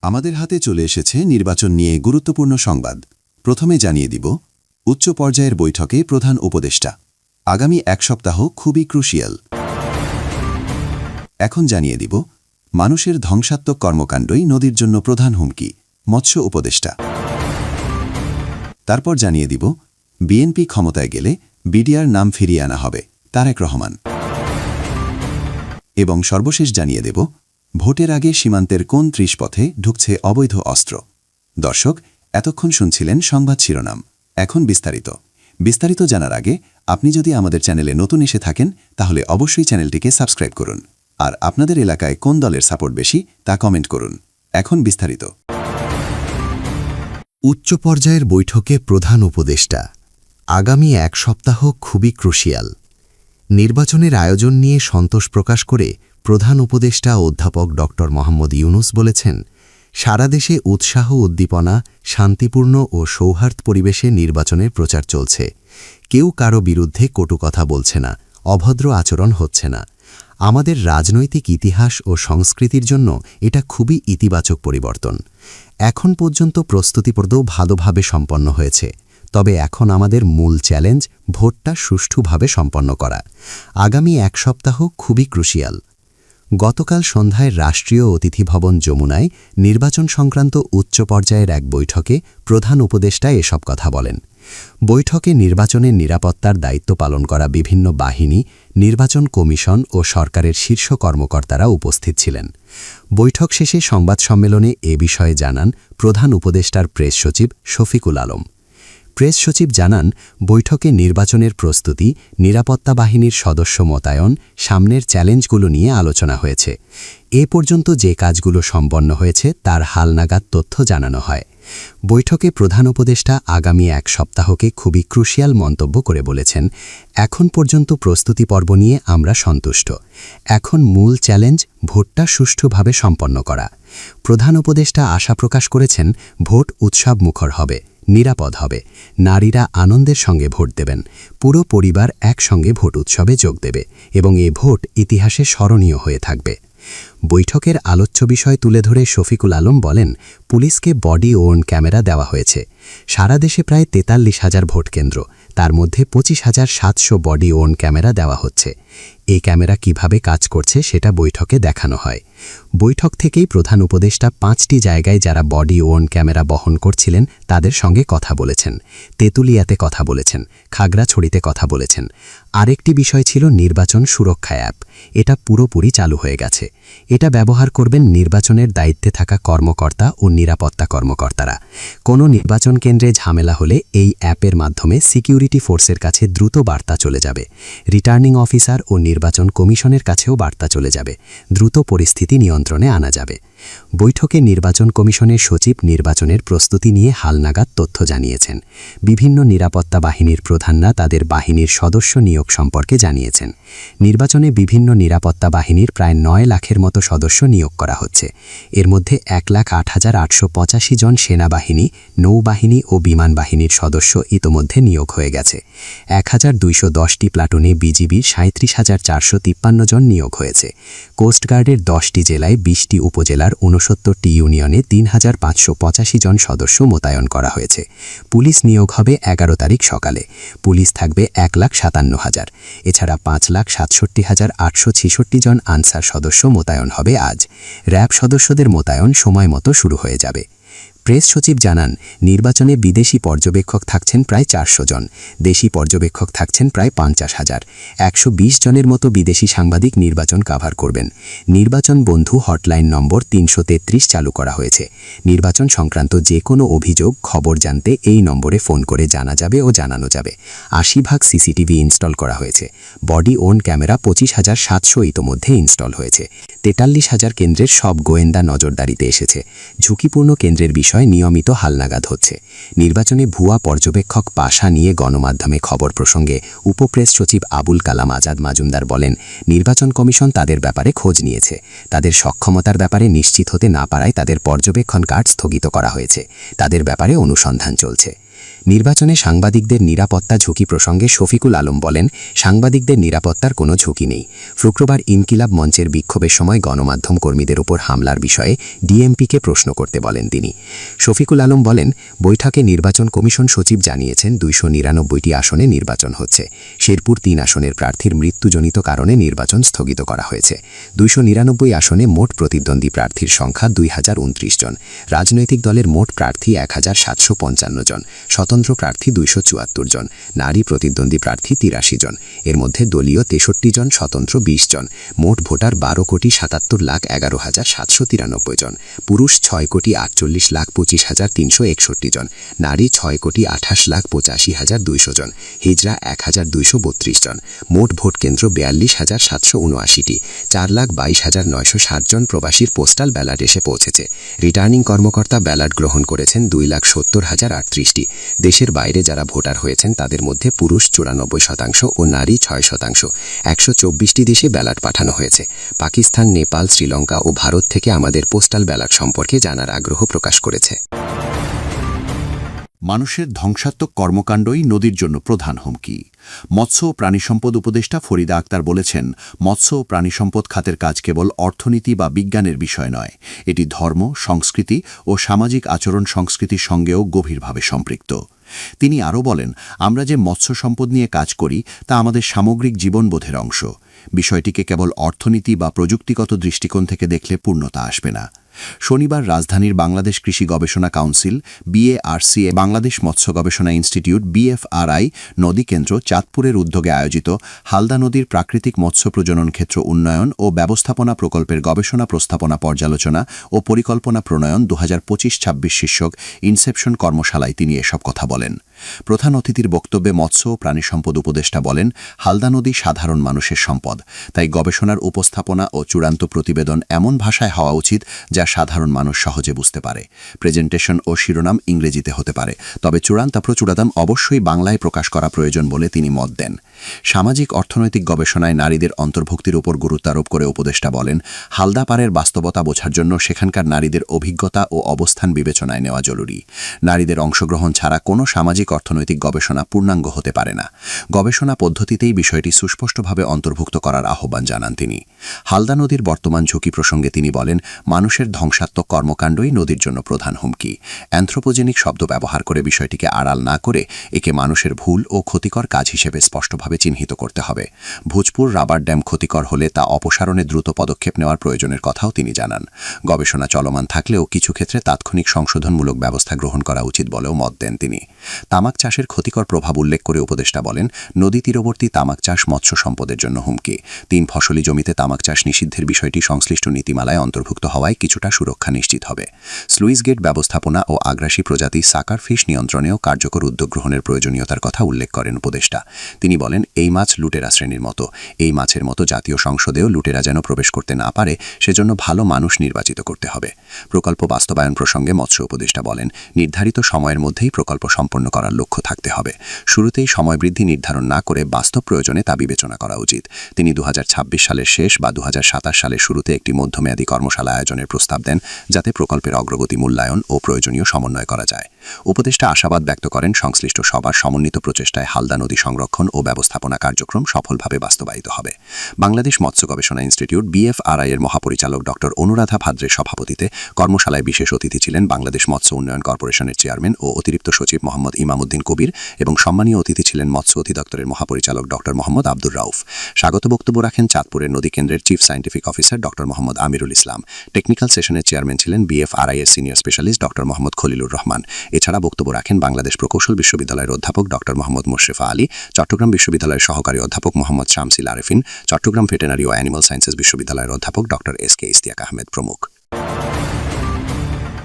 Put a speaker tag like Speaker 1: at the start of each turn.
Speaker 1: আমাদের হাতে চলে এসেছে নির্বাচন নিয়ে গুরুত্বপূর্ণ সংবাদ। প্রথমে জানিয়ে দিব, উচ্চ পর্যায়ের বৈঠকে প্রধান উপদেষ্টা, আগামী এক সপ্তাহ খুবই ক্রুশিয়াল। এখন জানিয়ে দিব, মানুষের ধ্বংসাত্মক কর্মকাণ্ডই নদীর জন্য প্রধান হুমকি, মৎস্য উপদেষ্টা। তারপর জানিয়ে দিব, বিএনপি ক্ষমতায় গেলে বিডিআর নাম ফিরিয়ে আনা হবে, তারেক রহমান। এবং সর্বশেষ জানিয়ে দেব, ভোটের আগে সীমান্তের কোন ৩০ পথে ঢুকছে অবৈধ অস্ত্র। দর্শক, এতক্ষণ শুনছিলেন সংবাদ শিরোনাম। এখন বিস্তারিত জানার আগে আপনি যদি আমাদের চ্যানেলে নতুন এসে থাকেন তাহলে অবশ্যই চ্যানেলটিকে সাবস্ক্রাইব করুন। আর আপনাদের এলাকায় কোন দলের সাপোর্ট বেশি তা কমেন্ট করুন। এখন বিস্তারিত।
Speaker 2: উচ্চ পর্যায়ের বৈঠকে প্রধান উপদেষ্টা, আগামী এক সপ্তাহ খুবই ক্রুশিয়াল। নির্বাচনের আয়োজন নিয়ে সন্তোষ প্রকাশ করে প্রধান উপদেষ্টা অধ্যাপক ড. মোহাম্মদ ইউনুস বলেছেন, সারা দেশে উৎসাহ উদ্দীপনা, শান্তিপূর্ণ ও সৌহার্দ্য পরিবেশে নির্বাচনের প্রচার চলছে। কেউ কারো বিরুদ্ধে কটু কথা বলছে না, অভদ্র আচরণ হচ্ছে না। আমাদের রাজনৈতিক ইতিহাস ও সংস্কৃতির জন্য এটা খুবই ইতিবাচক পরিবর্তন। এখন পর্যন্ত প্রস্তুতিপর্বও ভালোভাবে সম্পন্ন হয়েছে, তবে এখন আমাদের মূল চ্যালেঞ্জ ভোটটা সুষ্ঠুভাবে সম্পন্ন করা। আগামী এক সপ্তাহ খুবই ক্রুশিয়াল। গতকাল সন্ধ্যায় রাষ্ট্রীয় অতিথি ভবন যমুনায় নির্বাচন সংক্রান্ত উচ্চ পর্যায়ের এক বৈঠকে প্রধান উপদেষ্টা এসব কথা বলেন। বৈঠকে নির্বাচনের নিরাপত্তার দায়িত্ব পালন করা বিভিন্ন বাহিনী, নির্বাচন কমিশন ও সরকারের শীর্ষ কর্মকর্তারা উপস্থিত ছিলেন। বৈঠক শেষে সংবাদ সম্মেলনে এ বিষয়ে জানান প্রধান উপদেষ্টার প্রেস সচিব শফিকুল আলম। প্রেস সচিব জানান, বৈঠকে নির্বাচনের প্রস্তুতি, নিরাপত্তা বাহিনীর সদস্য মোতায়েন, সামনের চ্যালেঞ্জগুলো নিয়ে আলোচনা হয়েছে। এ পর্যন্ত যে কাজগুলো সম্পন্ন হয়েছে তার হালনাগাদ তথ্য জানানো হয়। বৈঠকে প্রধান উপদেষ্টা আগামী এক সপ্তাহকে খুবই ক্রুশিয়াল মন্তব্য করে বলেছেন, এখন পর্যন্ত প্রস্তুতি পর্ব নিয়ে আমরা সন্তুষ্ট। এখন মূল চ্যালেঞ্জ ভোটটা সুষ্ঠুভাবে সম্পন্ন করা। প্রধান উপদেষ্টা আশা প্রকাশ করেছেন, ভোট উৎসবমুখর হবে, নিরাপদ হবে, নারীরা আনন্দের সঙ্গে ভোট দেবেন, পুরো পরিবার একসঙ্গে ভোট উৎসবে যোগ দেবে এবং এ ভোট ইতিহাসে স্মরণীয় হয়ে থাকবে। বৈঠকের আলোচ্য বিষয় তুলে ধরে শফিকুল আলম বলেন, পুলিশকে বডি ওর্ন ক্যামেরা দেওয়া হয়েছে। সারা দেশে প্রায় ৪৩,০০০ ভোট কেন্দ্র, তার মধ্যে ২৫,৭০০ বডি ওর্ন ক্যামেরা দেওয়া হচ্ছে। এই ক্যামেরা কিভাবে কাজ করছে সেটা বৈঠকে দেখানো হয়। বৈঠক থেকেই প্রধান উপদেষ্টা ৫টি জায়গায় যারা বডি ওর্ন ক্যামেরা বহন করছিলেন তাদের সঙ্গে কথা বলেছেন। তেঁতুলিয়াতে কথা বলেছেন, খাগড়াছড়িতে কথা বলেছেন। আরেকটি বিষয় ছিল নির্বাচন সুরক্ষা অ্যাপ। এটা পুরোপুরি চালু হয়ে গেছে। এটা ব্যবহার করবেন নির্বাচনের দায়িত্বে থাকা কর্মকর্তা ও নিরাপত্তা কর্মকর্তারা। কোনো নির্বাচন কেন্দ্রে ঝামেলা হলে এই অ্যাপের মাধ্যমে সিকিউরিটি ফোর্সের কাছে দ্রুত বার্তা চলে যাবে। রিটার্নিং অফিসার ও নির্বাচন কমিশনের কাছেও বার্তা চলে যাবে। দ্রুত পরিস্থিতি নিয়ন্ত্রণে আনা যাবে। বৈঠকে নির্বাচন কমিশনের সচিব নির্বাচনের প্রস্তুতি নিয়ে হালনাগাদ তথ্য জানিয়েছেন। বিভিন্ন নিরাপত্তা বাহিনীর প্রধানরা তাদের বাহিনীর সদস্য নিয়োগ সম্পর্কে জানিয়েছেন। নির্বাচনে বিভিন্ন নিরাপত্তা বাহিনীর প্রায় ৯ লাখের মতো সদস্য নিয়োগ করা হচ্ছে। এর মধ্যে ১,০৮,৮৮৫ জন সেনাবাহিনী, নৌবাহিনী ও বিমান বাহিনীর সদস্য ইতোমধ্যে নিয়োগ হয়ে গেছে। ১,২১০টি প্লাটুনে বিজিবির ৩৭,৪৫৩ জন নিয়োগ হয়েছে। কোস্টগার্ডের 10টি জেলায় 20টি উপজেলার ৬৯টি ইউনিয়নে ৩,৫৮৫ জন সদস্য মোতায়েন করা হয়েছে। পুলিশ নিয়োগ হবে ১১ তারিখ সকালে। পুলিশ থাকবে ১,৫৭,০০০। এছাড়া ৫,৬৭,৮৬৬ জন আনসার সদস্য মোতায়েন হবে আজ। র‍্যাব সদস্যদের মোতায়েন সময় মতো শুরু হয়ে যাবে। প্রেস সচিব জানান, নির্বাচনে বিদেশি পর্যবেক্ষক থাকছেন প্রায় ৪০০ জন, দেশি পর্যবেক্ষক থাকছেন প্রায় ৫০,০০০। ১২০ জনের মতো বিদেশি সাংবাদিক নির্বাচন কাভার করবেন। নির্বাচন বন্ধু হটলাইন নম্বর ৩৩৩ চালু করা হয়েছে। নির্বাচন সংক্রান্ত যে কোনো অভিযোগ, খবর জানতে এই নম্বরে ফোন করে জানা যাবে ও জানানো যাবে। ৮০ ভাগ সিসিটিভি ইনস্টল করা হয়েছে। বডি ওর্ন ক্যামেরা ২৫,৭০০ ইতোমধ্যে ইনস্টল হয়েছে। ৪৩,০০০ কেন্দ্রের সব গোয়েন্দা নজরদারিতে এসেছে। ঝুঁকিপূর্ণ কেন্দ্রের বিষয়ে নিয়মিত হালনাগাদ হচ্ছে। নির্বাচনে ভুয়া পর্যবেক্ষক পাশা নিয়ে গণমাধ্যমে খবর প্রসঙ্গে উপপ্রেস সচিব আবুল কালাম আজাদ মাজুমদার বলেন, নির্বাচন কমিশন তাদের ব্যাপারে খোঁজ নিয়েছে। তাদের সক্ষমতার ব্যাপারে নিশ্চিত হতে না পারায় তাদের পর্যবেক্ষণ কার্ড স্থগিত করা হয়েছে। তাদের ব্যাপারে অনুসন্ধান চলছে।
Speaker 3: নির্বাচনে সাংবাদিকদের নিরাপত্তা ঝুঁকি প্রসঙ্গে শফিকুল আলম বলেন, সাংবাদিকদের নিরাপত্তার কোনো ঝুঁকি নেই। শুক্রবার ইনকিলাব মঞ্চের বিক্ষোভের সময় গণমাধ্যম কর্মীদের উপর হামলার বিষয়ে ডিএমপিকে প্রশ্ন করতে বলেন তিনি। শফিকুল আলম বলেন, বৈঠকে নির্বাচন কমিশন সচিব জানিয়েছেন 299টি আসনে নির্বাচন হচ্ছে। শেরপুর 3 আসনের প্রার্থীর মৃত্যুজনিত কারণে নির্বাচন স্থগিত করা হয়েছে। 299 আসনে মোট প্রতিদ্বন্দ্বী প্রার্থীর সংখ্যা 2029 জন। রাজনৈতিক দলের মোট প্রার্থী 1755 জন, স্বতন্ত্র প্রার্থী 274 জন, নারী প্রতিদ্বন্দ্বী প্রার্থী 83 জন। এর মধ্যে দলীয় 63 জন, স্বতন্ত্র 20 জন। মোট ভোটার 12,77,11,793 জন। পুরুষ 6,48,25,361 জন, নারী 6,28,85,200 জন, হিজড়া 1,232 জন। মোট ভোট কেন্দ্র 42,779টি। 4,22,960 জন প্রবাসীর পোস্টাল ব্যালট এসে পৌঁছেছে। রিটার্নিং কর্মকর্তা ব্যালট গ্রহণ করেছেন 2,70,038টি। দেশের বাইরে যারা ভোটার হয়েছেন তাদের মধ্যে পুরুষ 94% ও নারী 6%। 124টি দেশে ব্যালট পাঠানো হয়েছে। পাকিস্তান, নেপাল, শ্রীলঙ্কা ও ভারত থেকে আমাদের পোস্টাল ব্যালট সম্পর্কে জানার আগ্রহ প্রকাশ করেছে।
Speaker 4: মানুষের ধ্বংসাত্মক কর্মকাণ্ডই নদীর জন্য প্রধান হুমকি। মৎস্য ও প্রাণিসম্পদ উপদেষ্টা ফরিদা আক্তার বলেছেন, মৎস্য ও প্রাণিসম্পদ খাতের কাজ কেবল অর্থনীতি বা বিজ্ঞানের বিষয় নয়, এটি ধর্ম, সংস্কৃতি ও সামাজিক আচরণ সংস্কৃতির সঙ্গেও গভীরভাবে সম্পৃক্ত। তিনি আরও বলেন, আমরা যে মৎস্য সম্পদ নিয়ে কাজ করি তা আমাদের সামগ্রিক জীবনবোধের অংশ। বিষয়টিকে কেবল অর্থনীতি বা প্রযুক্তিগত দৃষ্টিকোণ থেকে দেখলে পূর্ণতা আসবে না। শনিবার রাজধানীর বাংলাদেশ কৃষি গবেষণা কাউন্সিল BARCA, বাংলাদেশ মৎস্য গবেষণা ইনস্টিটিউট BFRI নদী কেন্দ্র চাঁদপুরের উদ্যোগে আয়োজিত হালদা নদীর প্রাকৃতিক মৎস্য প্রজনন ক্ষেত্র উন্নয়ন ও ব্যবস্থাপনা প্রকল্পের গবেষণা প্রস্তাবনা পর্যালোচনা ও পরিকল্পনা প্রণয়ন 2025-26 শীর্ষক ইনসেপশন কর্মশালায় তিনি এসব কথা বলেন। প্রধান অতিথির বক্তব্যে মৎস্য ও প্রাণিসম্পদ উপদেষ্টা বলেন, হালদা নদী সাধারণ মানুষের সম্পদ, তাই গবেষণার উপস্থাপনা ও চূড়ান্ত প্রতিবেদন এমন ভাষায় হওয়া উচিত যা সাধারণ মানুষ সহজে বুঝতে পারে। প্রেজেন্টেশন ও শিরোনাম ইংরেজিতে হতে পারে, তবে চূড়ান্ত প্রচুরাদাম অবশ্যই বাংলায় প্রকাশ করা প্রয়োজন বলে তিনি মত দেন। সামাজিক অর্থনৈতিক গবেষণায় নারীদের অন্তর্ভুক্তির উপর গুরুত্বারোপ করে উপদেষ্টা বলেন, হালদা পাড়ের বাস্তবতা বোঝার জন্য সেখানকার নারীদের অভিজ্ঞতা ও অবস্থান বিবেচনায় নেওয়া জরুরি। নারীদের অংশগ্রহণ ছাড়া কোনো সামাজিক অর্থনৈতিক গবেষণা পূর্ণাঙ্গ হতে পারে না। গবেষণা পদ্ধতিতেই বিষয়টি সুস্পষ্টভাবে অন্তর্ভুক্ত করার আহ্বান জানান তিনি। হালদা নদীর বর্তমান ঝুঁকি প্রসঙ্গে তিনি বলেন, মানুষের ধ্বংসাত্মক কর্মকাণ্ডই নদীর জন্য প্রধান হুমকি। অ্যানথ্রোপোজেনিক শব্দ ব্যবহার করে বিষয়টিকে আড়াল না করে একে মানুষের ভুল ও ক্ষতিকর কাজ হিসেবে স্পষ্টভাবে চিহ্নিত করতে হবে। ভোজপুর রাবার ড্যাম ক্ষতিকর হলে তা অপসারণে দ্রুত পদক্ষেপ নেওয়ার প্রয়োজনের কথাও তিনি জানান। গবেষণা চলমান থাকলেও কিছু ক্ষেত্রে তাৎক্ষণিক সংশোধনমূলক ব্যবস্থা গ্রহণ করা উচিত বলেও মত দেন তিনি। তামাক চাষের ক্ষতিকর প্রভাব উল্লেখ করে উপদেষ্টা বলেন, নদী তীরবর্তী তামাক চাষ মৎস্য সম্পদের জন্য হুমকি। 3 ফসলি জমিতে তামাক চাষ নিষিদ্ধের বিষয়টি সংশ্লিষ্ট নীতিমালায় অন্তর্ভুক্ত হওয়ায় কিছুটা সুরক্ষা নিশ্চিত হবে। স্লুইস গেট ব্যবস্থাপনা ও আগ্রাসী প্রজাতি সাকার ফিশ নিয়ন্ত্রণেও কার্যকর উদ্যোগ গ্রহণের প্রয়োজনীয়তার কথা উল্লেখ করেন উপদেষ্টা। তিনি বলেন, এই মাছ লুটেরা শ্রেণীর মতো। এই মাছের মতো জাতীয় সংসদেও লুটেরা যেন প্রবেশ করতে না পারে, সেজন্য ভালো মানুষ নির্বাচিত করতে হবে। প্রকল্প বাস্তবায়ন প্রসঙ্গে মৎস্য উপদেষ্টা বলেন, নির্ধারিত সময়ের মধ্যেই প্রকল্প সম্পন্ন করার লক্ষ্য থাকতে হবে। শুরুতেই সময় বৃদ্ধি নির্ধারণ না করে বাস্তব প্রয়োজনে তা বিবেচনা করা উচিত। তিনি 2026 সালের শেষ বা 2027 সালের শুরুতে একটি মধ্যমেয়াদী কর্মশালা আয়োজনের প্রস্তাব দেন, যাতে প্রকল্পের অগ্রগতি মূল্যায়ন ও প্রয়োজনীয় সমন্বয় করা যায়। উপদেষ্টা আশাবাদ ব্যক্ত করেন, সংশ্লিষ্ট সবার সমন্বিত প্রচেষ্টায় হালদা নদী সংরক্ষণ ও ব্যবস্থাপনা কার্যক্রম সফলভাবে বাস্তবায়িত হবে। বাংলাদেশ মৎস্য গবেষণা ইনস্টিটিউট BFRI এর মহাপরিচালক ডক্টর অনুরাধা ভাদ্রের সভাপতিতে কর্মশালায় বিশেষ অতিথি ছিলেন বাংলাদেশ মৎস্য উন্নয়ন কর্পোরেশনের চেয়ারম্যান ও অতিরিক্ত সচিব মোহাম্মদ ইমামউদ্দিন কবির এবং সম্মানীয় অতিথি ছিলেন মৎস্য অধিদপ্তরের মহাপরিচালক ডক্টর মোহাম্মদ আব্দুর রাউফ। স্বাগত বক্তব্য রাখেন চাঁদপুরের নদী কেন্দ্রের chief scientific officer doctor Mohammad Amirul Islam. Technical সেশনের চেয়ারম্যান ছিলেন BFRI এর senior specialist doctor Mohammad Khalilur Rahman. এছাড়া বক্তব্য রাখেন বাংলাদেশ প্রকৌশল বিশ্ববিদ্যালয়ের অধ্যাপক ডক্টর মোহাম্মদ মোশরেফা আলী, চট্টগ্রাম বিশ্ববিদ্যালয়ের সহকারী অধ্যাপক মোহাম্মদ শামসিল আরেফিন, চট্টগ্রাম ভেটেনারি ও অ্যানিমাল সায়েন্সেস বিশ্ববিদ্যালয়ের অধ্যাপক ডক্টর SK ইস্তিয়াক আহমেদ প্রমুখ।